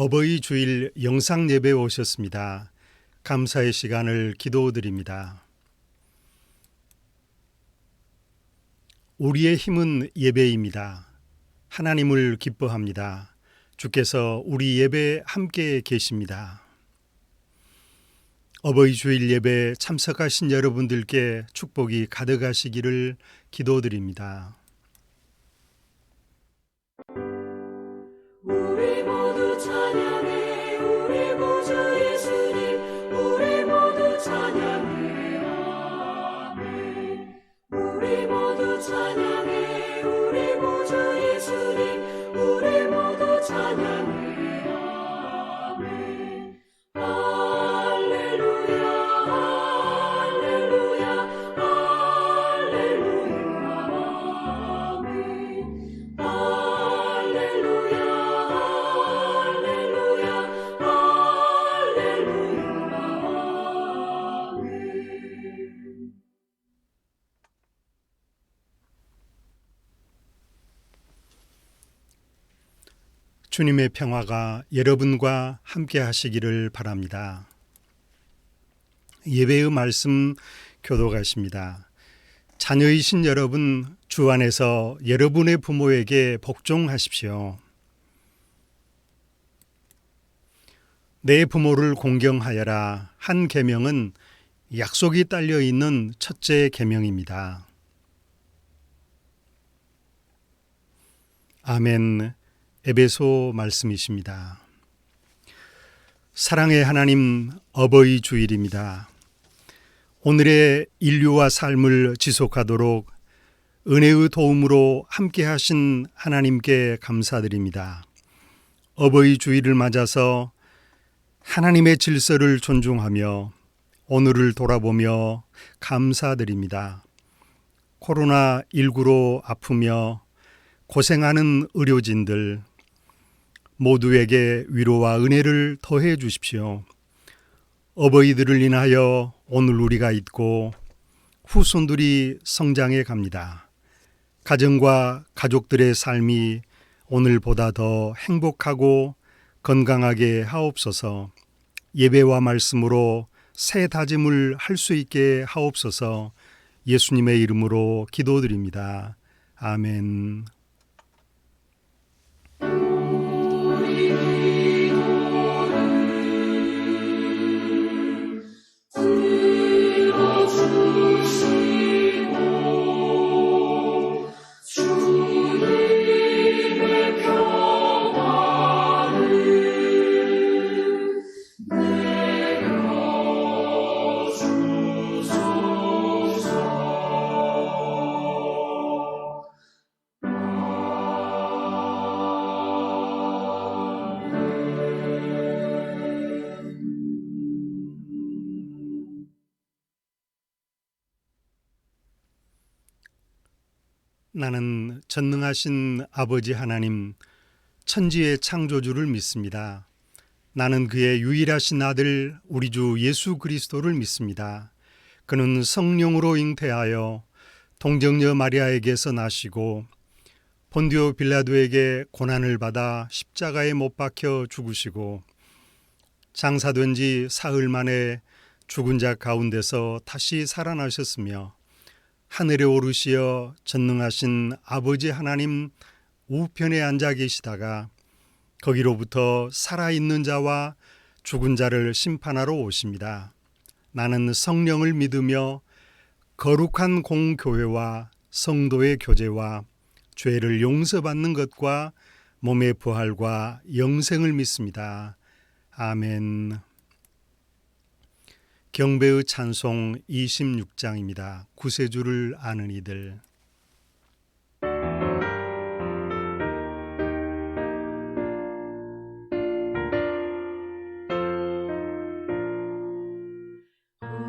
어버이 주일 영상 예배에 오셨습니다. 감사의 시간을 기도드립니다. 우리의 힘은 예배입니다. 하나님을 기뻐합니다. 주께서 우리 예배에 함께 계십니다. 어버이 주일 예배에 참석하신 여러분들께 축복이 가득하시기를 기도드립니다. 우리 모두 찬양해 우리 구주 예수님 우리 모두 찬양해 아멘. 우리 모두 찬양해 우리 구주 예수님 우리 모두 찬양해 아멘. 할렐루야 할렐루야 할렐루야 아멘. 할렐루야 주님의 평화가 여러분과 함께 하시기를 바랍니다. 예배의 말씀 교도가십니다. 자녀이신 여러분, 주 안에서 여러분의 부모에게 복종하십시오. 내 부모를 공경하여라 한 계명은 약속이 딸려 있는 첫째 계명입니다. 아멘. 에베소 말씀이십니다. 사랑의 하나님, 어버이 주일입니다. 오늘의 인류와 삶을 지속하도록 은혜의 도움으로 함께 하신 하나님께 감사드립니다. 어버이 주일을 맞아서 하나님의 질서를 존중하며 오늘을 돌아보며 감사드립니다. 코로나19로 아프며 고생하는 의료진들 모두에게 위로와 은혜를 더해 주십시오. 어버이들을 인하여 오늘 우리가 있고 후손들이 성장해 갑니다. 가정과 가족들의 삶이 오늘보다 더 행복하고 건강하게 하옵소서. 예배와 말씀으로 새 다짐을 할 수 있게 하옵소서. 예수님의 이름으로 기도드립니다. 아멘. 나는 전능하신 아버지 하나님, 천지의 창조주를 믿습니다. 나는 그의 유일하신 아들 우리 주 예수 그리스도를 믿습니다. 그는 성령으로 잉태하여 동정녀 마리아에게서 나시고 본디오 빌라도에게 고난을 받아 십자가에 못 박혀 죽으시고 장사된 지 사흘 만에 죽은 자 가운데서 다시 살아나셨으며 하늘에 오르시어 전능하신 아버지 하나님 우편에 앉아 계시다가 거기로부터 살아있는 자와 죽은 자를 심판하러 오십니다. 나는 성령을 믿으며 거룩한 공교회와 성도의 교제와 죄를 용서받는 것과 몸의 부활과 영생을 믿습니다. 아멘. 경배의 찬송 26장입니다. 구세주를 아는 이들.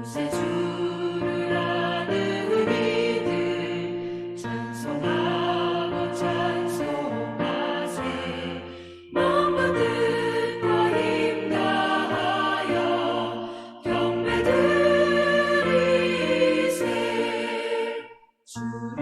구세주를 아는 이들 찬송하고 찬송하세 마음과 뜻과 힘 다하여 경배드리세 주를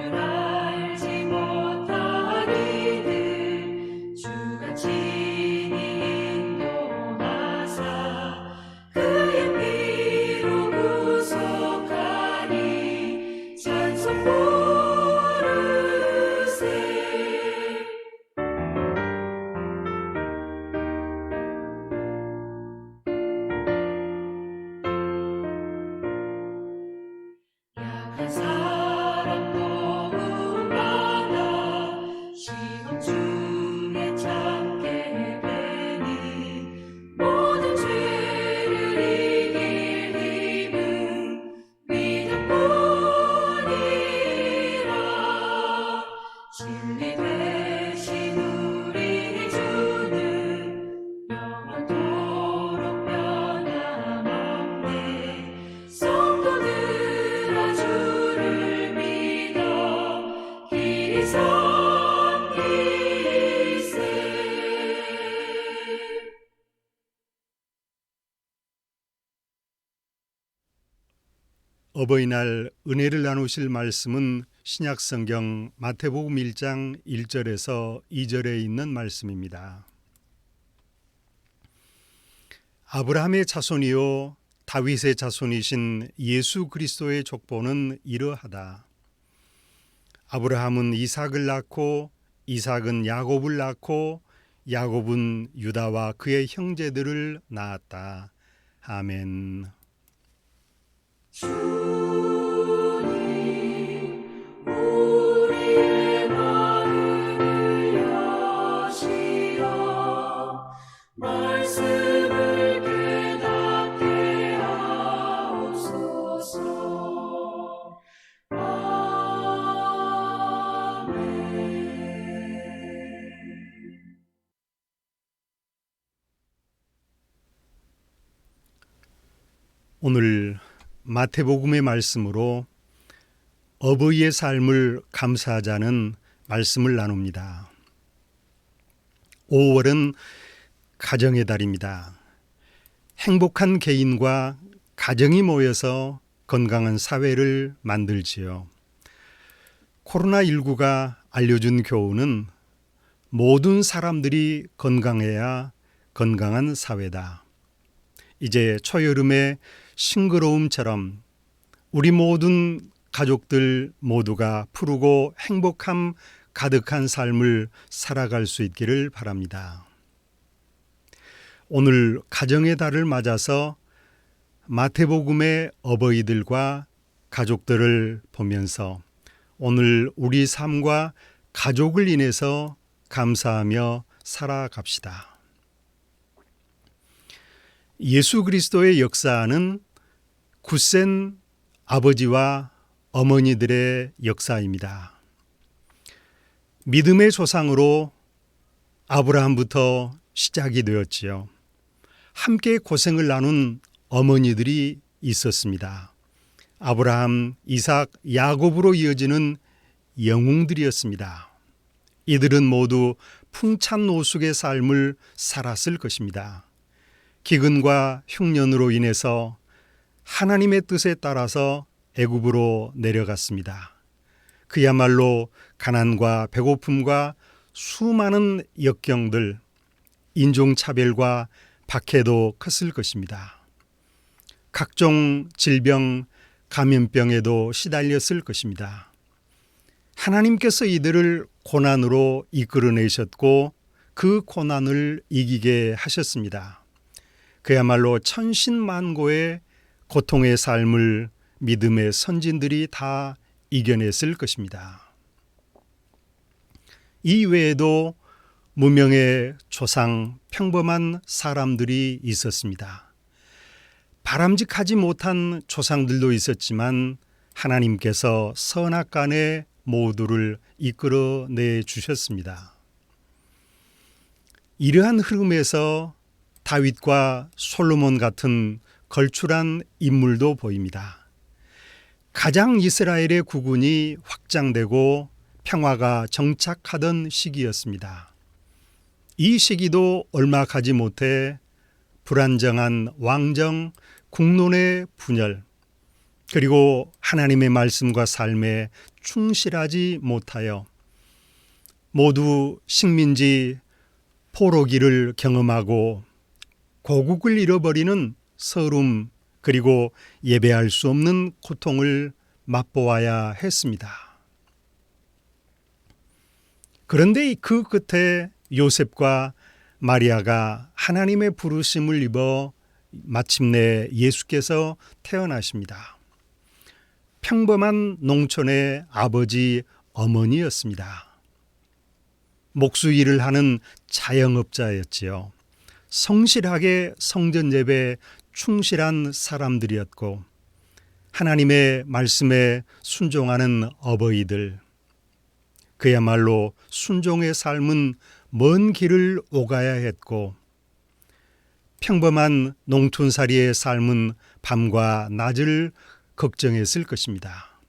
어버이날 은혜를 나누실 말씀은 신약성경 마태복음 1장 1절에서 2절에 있는 말씀입니다. 아브라함의 자손이요 다윗의 자손이신 예수 그리스도의 족보는 이러하다. 아브라함은 이삭을 낳고 이삭은 야곱을 낳고 야곱은 유다와 그의 형제들을 낳았다. 아멘. 주님 우리의 마음을 여시어 말씀을 깨닫게 하옵소서. 오늘 마태복음의 말씀으로 어버이의 삶을 감사하자는 말씀을 나눕니다. 5월은 가정의 달입니다. 행복한 개인과 가정이 모여서 건강한 사회를 만들지요. 코로나19가 알려준 교훈은 모든 사람들이 건강해야 건강한 사회다. 이제 초여름의 싱그러움처럼 우리 모든 가족들 모두가 푸르고 행복함 가득한 삶을 살아갈 수 있기를 바랍니다. 오늘 가정의 달을 맞아서 마태복음의 어버이들과 가족들을 보면서 오늘 우리 삶과 가족을 인해서 감사하며 살아갑시다. 예수 그리스도의 역사는 굳센 아버지와 어머니들의 역사입니다. 믿음의 조상으로 아브라함부터 시작이 되었지요. 함께 고생을 나눈 어머니들이 있었습니다. 아브라함, 이삭, 야곱으로 이어지는 영웅들이었습니다. 이들은 모두 풍찬노숙의 삶을 살았을 것입니다. 기근과 흉년으로 인해서 하나님의 뜻에 따라서 애굽으로 내려갔습니다. 그야말로 가난과 배고픔과 수많은 역경들, 인종차별과 박해도 컸을 것입니다. 각종 질병, 감염병에도 시달렸을 것입니다. 하나님께서 이들을 고난으로 이끌어내셨고 그 고난을 이기게 하셨습니다. 그야말로 천신만고의 고통의 삶을 믿음의 선진들이 다 이겨냈을 것입니다. 이 외에도 무명의 조상, 평범한 사람들이 있었습니다. 바람직하지 못한 조상들도 있었지만 하나님께서 선악간에 모두를 이끌어내 주셨습니다. 이러한 흐름에서 다윗과 솔로몬 같은 걸출한 인물도 보입니다. 가장 이스라엘의 국군이 확장되고 평화가 정착하던 시기였습니다. 이 시기도 얼마 가지 못해 불안정한 왕정, 국론의 분열, 그리고 하나님의 말씀과 삶에 충실하지 못하여 모두 식민지 포로기를 경험하고 고국을 잃어버리는 서름, 그리고 예배할 수 없는 고통을 맛보아야 했습니다. 그런데 그 끝에 요셉과 마리아가 하나님의 부르심을 입어 마침내 예수께서 태어나십니다. 평범한 농촌의 아버지, 어머니였습니다. 목수 일을 하는 자영업자였지요. 성실하게 성전 예배에 충실한 사람들이었고 하나님의 말씀에 순종하는 어버이들, 그야말로 순종의 삶은 먼 길을 오가야 했고 평범한 농촌살이의 삶은 밤과 낮을 걱정했을 것입니다.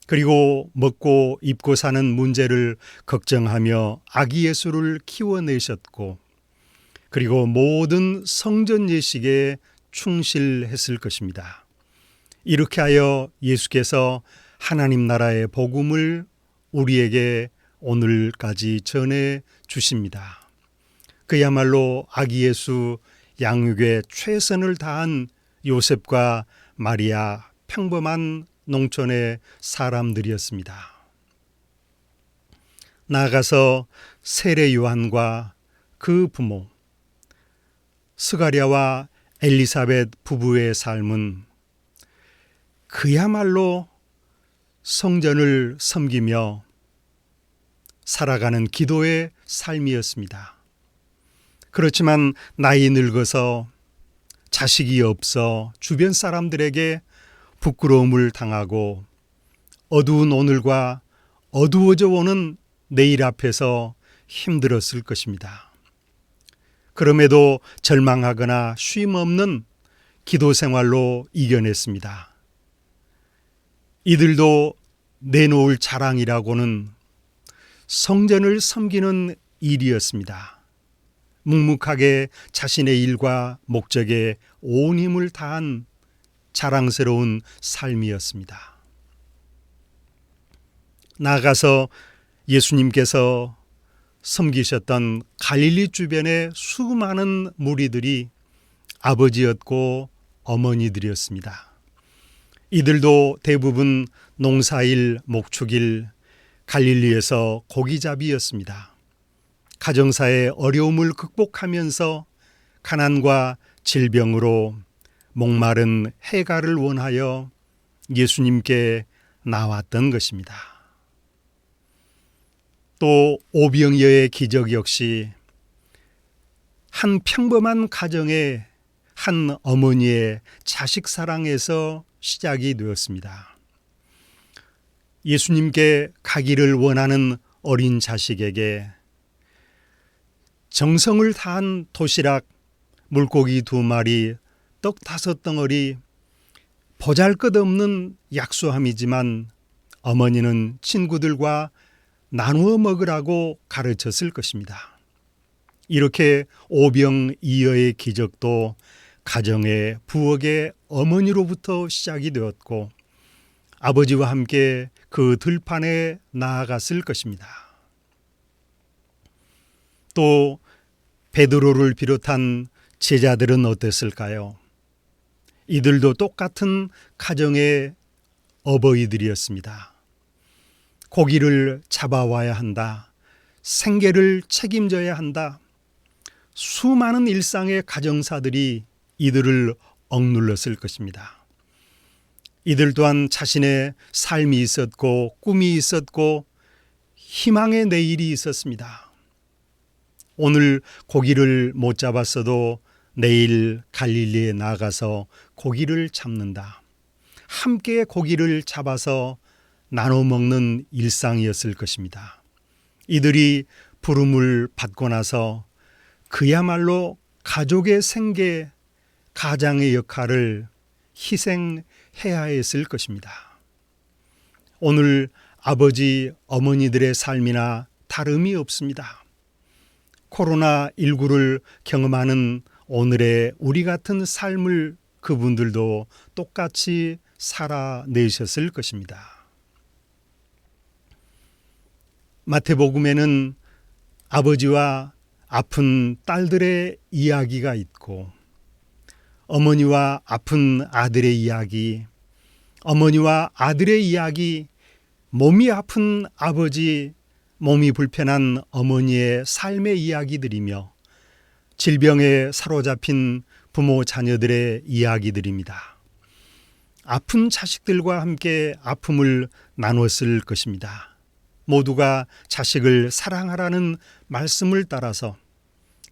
그리고 먹고 입고 사는 문제를 걱정하며 아기 예수를 키워내셨고 그리고 모든 성전 예식에 충실했을 것입니다. 이렇게 하여 예수께서 하나님 나라의 복음을 우리에게 오늘까지 전해 주십니다. 그야말로 아기 예수 양육에 최선을 다한 요셉과 마리아, 평범한 농촌의 사람들이었습니다. 나아가서 세례 요한과 그 부모 스가랴와 엘리사벳 부부의 삶은 그야말로 성전을 섬기며 살아가는 기도의 삶이었습니다. 그렇지만 나이 늙어서 자식이 없어 주변 사람들에게 부끄러움을 당하고 어두운 오늘과 어두워져 오는 내일 앞에서 힘들었을 것입니다. 그럼에도 절망하거나 쉼 없는 기도 생활로 이겨냈습니다. 이들도 내놓을 자랑이라고는 성전을 섬기는 일이었습니다. 묵묵하게 자신의 일과 목적에 온 힘을 다한 자랑스러운 삶이었습니다. 나아가서 예수님께서 섬기셨던 갈릴리 주변의 수많은 무리들이 아버지였고 어머니들이었습니다. 이들도 대부분 농사일, 목축일, 갈릴리에서 고기잡이였습니다. 가정사의 어려움을 극복하면서 가난과 질병으로 목마른 해가를 원하여 예수님께 나왔던 것입니다. 또 오병이어의 기적 역시 한 평범한 가정의 한 어머니의 자식 사랑에서 시작이 되었습니다. 예수님께 가기를 원하는 어린 자식에게 정성을 다한 도시락, 물고기 2마리, 떡 5덩어리, 보잘것없는 약수함이지만 어머니는 친구들과 나누어 먹으라고 가르쳤을 것입니다. 이렇게 오병이어의 기적도 가정의 부엌의 어머니로부터 시작이 되었고 아버지와 함께 그 들판에 나아갔을 것입니다. 또 베드로를 비롯한 제자들은 어땠을까요? 이들도 똑같은 가정의 어버이들이었습니다. 고기를 잡아와야 한다. 생계를 책임져야 한다. 수많은 일상의 가정사들이 이들을 억눌렀을 것입니다. 이들 또한 자신의 삶이 있었고 꿈이 있었고 희망의 내일이 있었습니다. 오늘 고기를 못 잡았어도 내일 갈릴리에 나가서 고기를 잡는다. 함께 고기를 잡아서 나눠 먹는 일상이었을 것입니다. 이들이 부름을 받고 나서 그야말로 가족의 생계, 가장의 역할을 희생해야 했을 것입니다. 오늘 아버지, 어머니들의 삶이나 다름이 없습니다. 코로나19를 경험하는 오늘의 우리 같은 삶을 그분들도 똑같이 살아내셨을 것입니다. 마태복음에는 아버지와 아픈 딸들의 이야기가 있고 어머니와 아픈 아들의 이야기, 어머니와 아들의 이야기, 몸이 아픈 아버지, 몸이 불편한 어머니의 삶의 이야기들이며 질병에 사로잡힌 부모 자녀들의 이야기들입니다. 아픈 자식들과 함께 아픔을 나눴을 것입니다. 모두가 자식을 사랑하라는 말씀을 따라서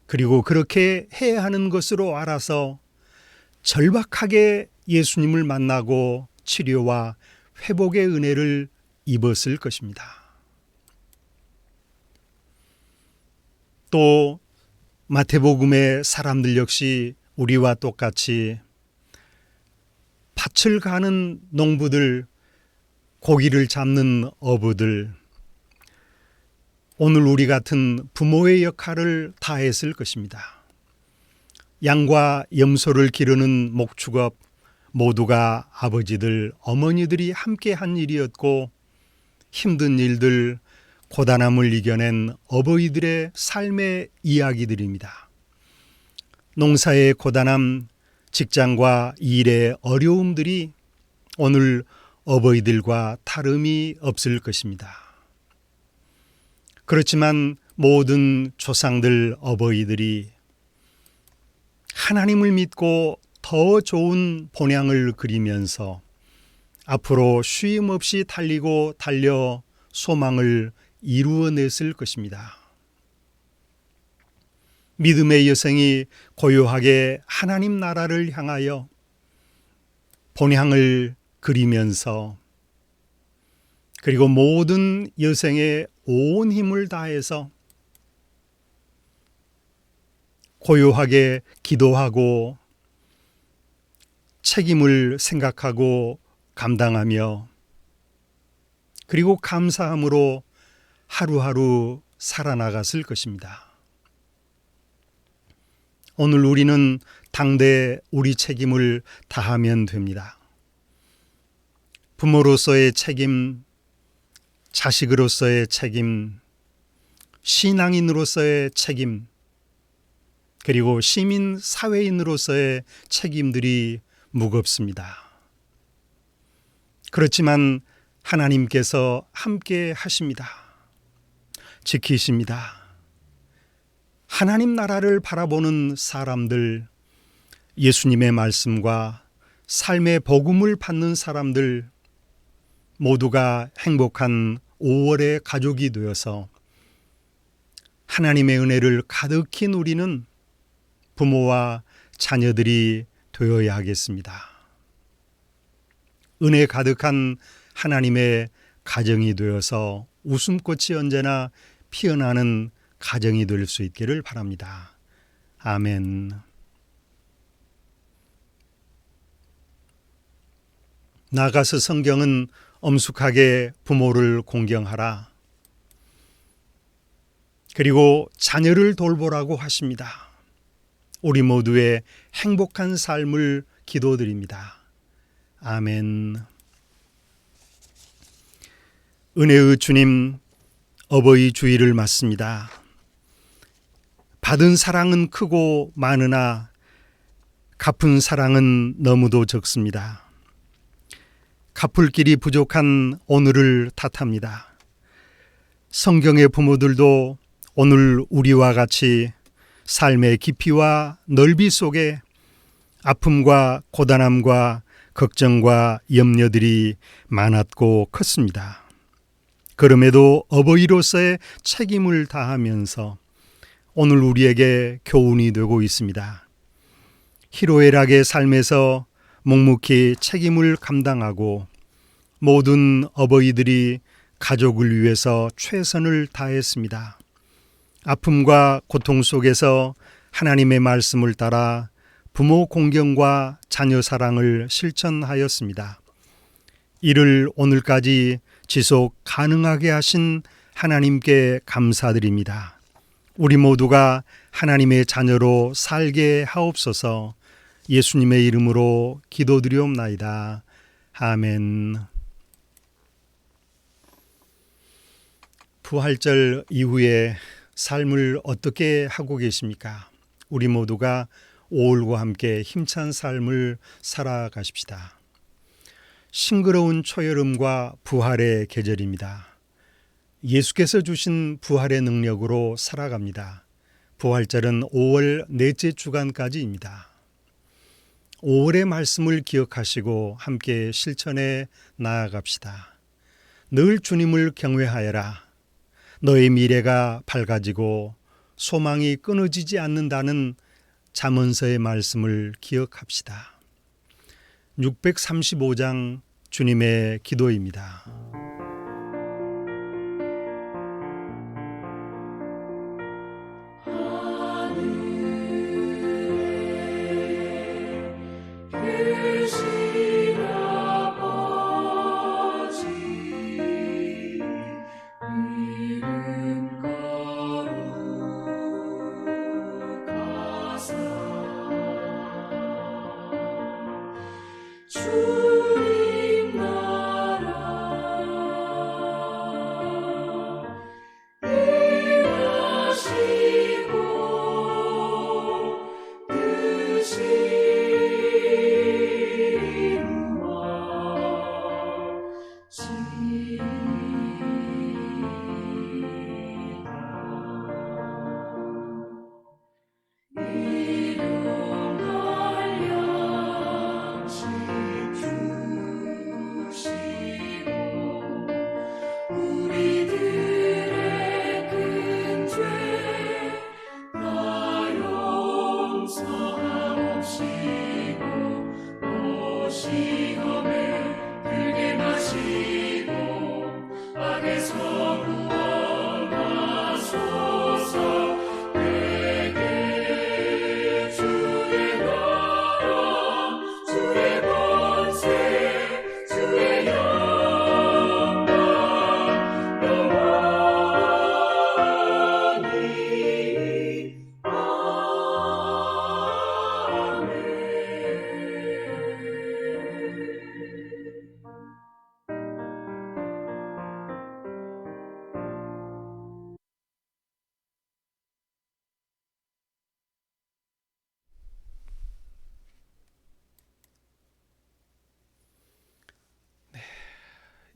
그리고 그렇게 해야 하는 것으로 알아서 절박하게 예수님을 만나고 치료와 회복의 은혜를 입었을 것입니다. 또 마태복음의 사람들 역시 우리와 똑같이 밭을 가는 농부들, 고기를 잡는 어부들, 오늘 우리 같은 부모의 역할을 다했을 것입니다. 양과 염소를 기르는 목축업, 모두가 아버지들, 어머니들이 함께 한 일이었고 힘든 일들, 고단함을 이겨낸 어버이들의 삶의 이야기들입니다. 농사의 고단함, 직장과 일의 어려움들이 오늘 어버이들과 다름이 없을 것입니다. 그렇지만 모든 조상들 어버이들이 하나님을 믿고 더 좋은 본향을 그리면서 앞으로 쉼 없이 달리고 달려 소망을 이루어냈을 것입니다. 믿음의 여성이 고요하게 하나님 나라를 향하여 본향을 그리면서 그리고 모든 여성의 온 힘을 다해서 고요하게 기도하고 책임을 생각하고 감당하며 그리고 감사함으로 하루하루 살아나갔을 것입니다. 오늘 우리는 당대 우리 책임을 다하면 됩니다. 부모로서의 책임, 자식으로서의 책임, 신앙인으로서의 책임, 그리고 시민 사회인으로서의 책임들이 무겁습니다. 그렇지만 하나님께서 함께 하십니다. 지키십니다. 하나님 나라를 바라보는 사람들, 예수님의 말씀과 삶의 복음을 받는 사람들 모두가 행복한 5월의 가족이 되어서 하나님의 은혜를 가득히 누리는 부모와 자녀들이 되어야 하겠습니다. 은혜 가득한 하나님의 가정이 되어서 웃음꽃이 언제나 피어나는 가정이 될 수 있기를 바랍니다. 아멘. 나아가서 성경은 엄숙하게 부모를 공경하라. 그리고 자녀를 돌보라고 하십니다. 우리 모두의 행복한 삶을 기도드립니다. 아멘. 은혜의 주님, 어버이 주일을 맞습니다. 받은 사랑은 크고 많으나 갚은 사랑은 너무도 적습니다. 갚을 길이 부족한 오늘을 탓합니다. 성경의 부모들도 오늘 우리와 같이 삶의 깊이와 넓이 속에 아픔과 고단함과 걱정과 염려들이 많았고 컸습니다. 그럼에도 어버이로서의 책임을 다하면서 오늘 우리에게 교훈이 되고 있습니다. 희로애락의 삶에서 묵묵히 책임을 감당하고 모든 어버이들이 가족을 위해서 최선을 다했습니다. 아픔과 고통 속에서 하나님의 말씀을 따라 부모 공경과 자녀 사랑을 실천하였습니다. 이를 오늘까지 지속 가능하게 하신 하나님께 감사드립니다. 우리 모두가 하나님의 자녀로 살게 하옵소서. 예수님의 이름으로 기도드리옵나이다. 아멘. 부활절 이후에 삶을 어떻게 하고 계십니까? 우리 모두가 5월과 함께 힘찬 삶을 살아가십시다. 싱그러운 초여름과 부활의 계절입니다. 예수께서 주신 부활의 능력으로 살아갑니다. 부활절은 5월 넷째 주간까지입니다. 5월의 말씀을 기억하시고 함께 실천해 나아갑시다. 늘 주님을 경외하여라. 너의 미래가 밝아지고 소망이 끊어지지 않는다는 잠언서의 말씀을 기억합시다. 635장 주님의 기도입니다.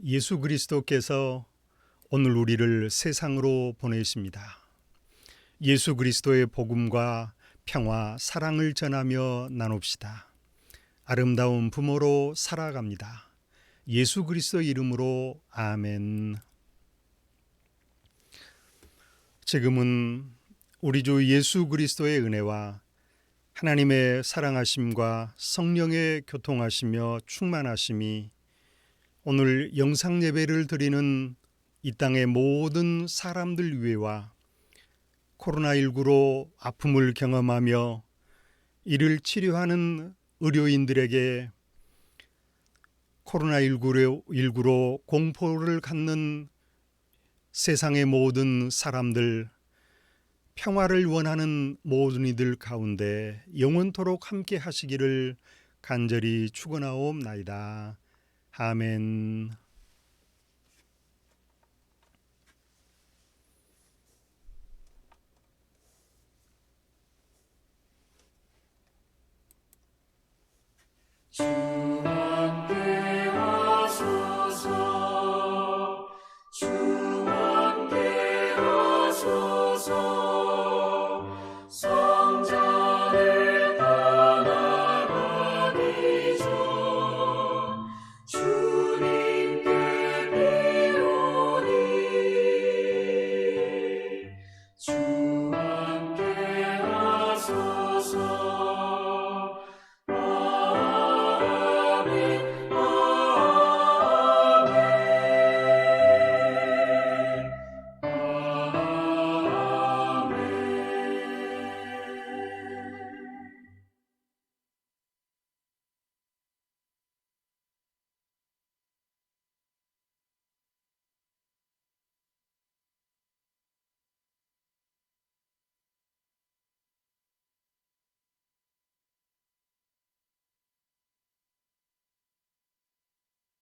예수 그리스도께서 오늘 우리를 세상으로 보내십니다. 예수 그리스도의 복음과 평화, 사랑을 전하며 나눕시다. 아름다운 부모로 살아갑니다. 예수 그리스도 이름으로 아멘. 지금은 우리 주 예수 그리스도의 은혜와 하나님의 사랑하심과 성령의 교통하시며 충만하심이 오늘 영상 예배를 드리는 이 땅의 모든 사람들 위에와 코로나19로 아픔을 경험하며 이를 치료하는 의료인들에게 코로나19로 공포를 갖는 세상의 모든 사람들, 평화를 원하는 모든 이들 가운데 영원토록 함께 하시기를 간절히 축원하옵나이다. 아멘.